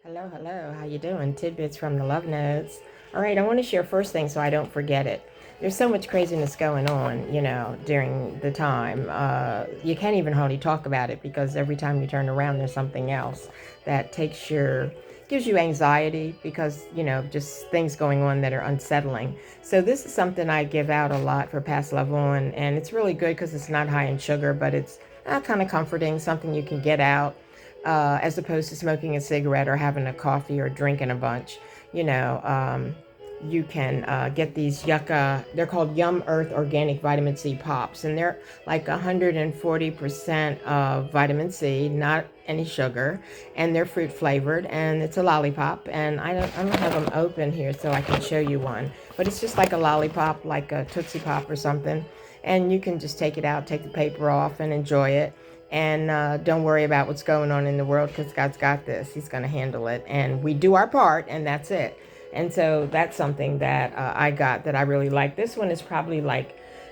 Hello, hello. How you doing? Tidbits from the Love Notes. All right, I want to share first thing so I don't forget it. There's so much craziness going on, during the time. You can't even hardly talk about it because every time you turn around, there's something else that gives you anxiety because, just things going on that are unsettling. So this is something I give out a lot for Past Love On, and it's really good because it's not high in sugar, but it's kind of comforting, something you can get out as opposed to smoking a cigarette or having a coffee or drinking a bunch. You know, um, you can get these yucca, they're called Yum Earth Organic Vitamin C Pops, and they're like 140% of vitamin C, not any sugar, and they're fruit flavored, and it's a lollipop. And I don't have them open here so I can show you one, but it's just like a lollipop, like a Tootsie Pop or something, and you can just take it out, take the paper off, and enjoy it. And don't worry about what's going on in the world because God's got this. He's going to handle it. And we do our part, and that's it. And so that's something that I got that I really like. This one is probably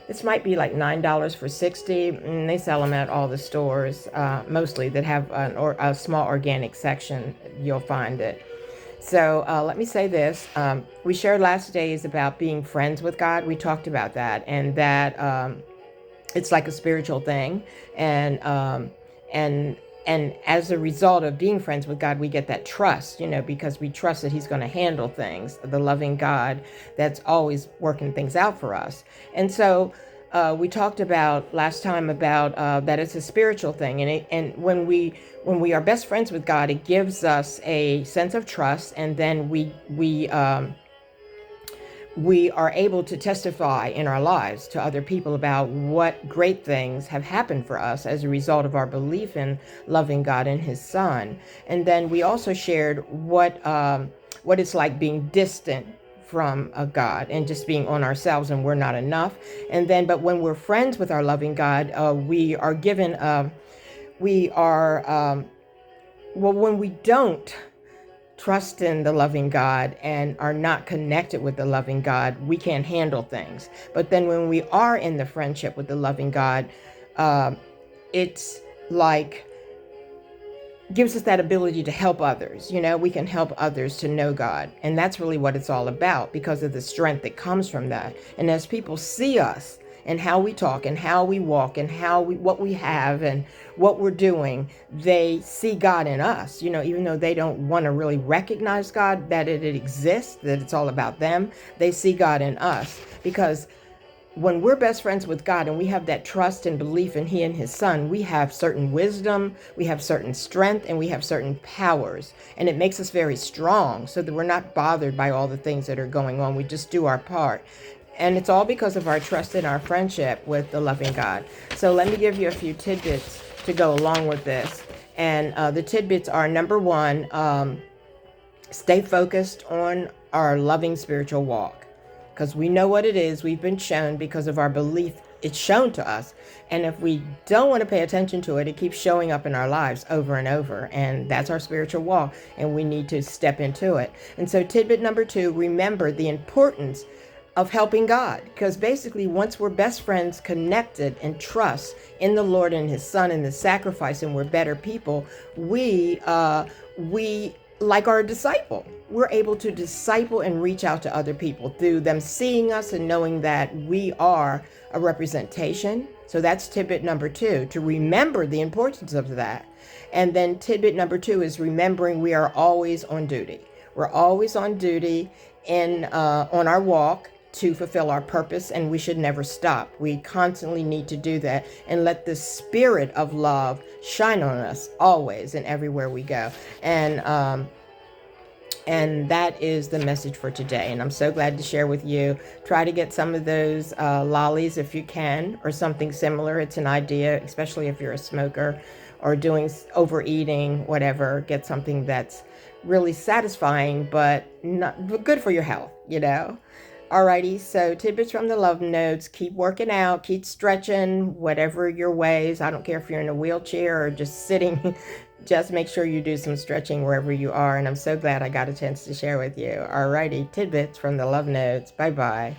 this might be like $9 for 60. And they sell them at all the stores, mostly that have a small organic section. You'll find it. So let me say this. We shared last days about being friends with God. We talked about that, and that it's like a spiritual thing, and and as a result of being friends with God, we get that trust, because we trust that He's going to handle things, the loving God that's always working things out for us. And so we talked about last time about that it's a spiritual thing, and when we are best friends with God, it gives us a sense of trust, and then we are able to testify in our lives to other people about what great things have happened for us as a result of our belief in loving God and His Son. And then we also shared what it's like being distant from a God and just being on ourselves and we're not enough. And then, but when we're friends with our loving God, we are given, we are, well, when we don't trust in the loving God and are not connected with the loving God, we can't handle things. But then when we are in the friendship with the loving God, it's like gives us that ability to help others. We can help others to know God. And that's really what it's all about because of the strength that comes from that. And as people see us and how we talk and how we walk and what we have and what we're doing, they see God in us, even though they don't want to really recognize God, that it exists, that it's all about them. They see God in us because when we're best friends with God and we have that trust and belief in He and His Son, we have certain wisdom, we have certain strength, and we have certain powers. And it makes us very strong so that we're not bothered by all the things that are going on. We just do our part. And it's all because of our trust and our friendship with the loving God. So let me give you a few tidbits to go along with this. And the tidbits are, number one, stay focused on our loving spiritual walk. Because we know what it is. We've been shown because of our belief. It's shown to us. And if we don't want to pay attention to it, it keeps showing up in our lives over and over. And that's our spiritual walk. And we need to step into it. And so tidbit number two, remember the importance of helping God. Because basically, once we're best friends, connected and trust in the Lord and His Son and the sacrifice, and we're better people, we like our disciple. We're able to disciple and reach out to other people through them seeing us and knowing that we are a representation. So that's tidbit number two, to remember the importance of that. And then tidbit number two is remembering we are always on duty. We're always on duty on our walk to fulfill our purpose, and we should never stop. We constantly need to do that and let the spirit of love shine on us always and everywhere we go. And that is the message for today. And I'm so glad to share with you. Try to get some of those lollies if you can, or something similar. It's an idea, especially if you're a smoker or doing overeating, whatever. Get something that's really satisfying, but good for your health, Alrighty, so tidbits from the love notes. Keep working out, keep stretching, whatever your ways. I don't care if you're in a wheelchair or just sitting. Just make sure you do some stretching wherever you are. And I'm so glad I got a chance to share with you. Alrighty, tidbits from the love notes. Bye-bye.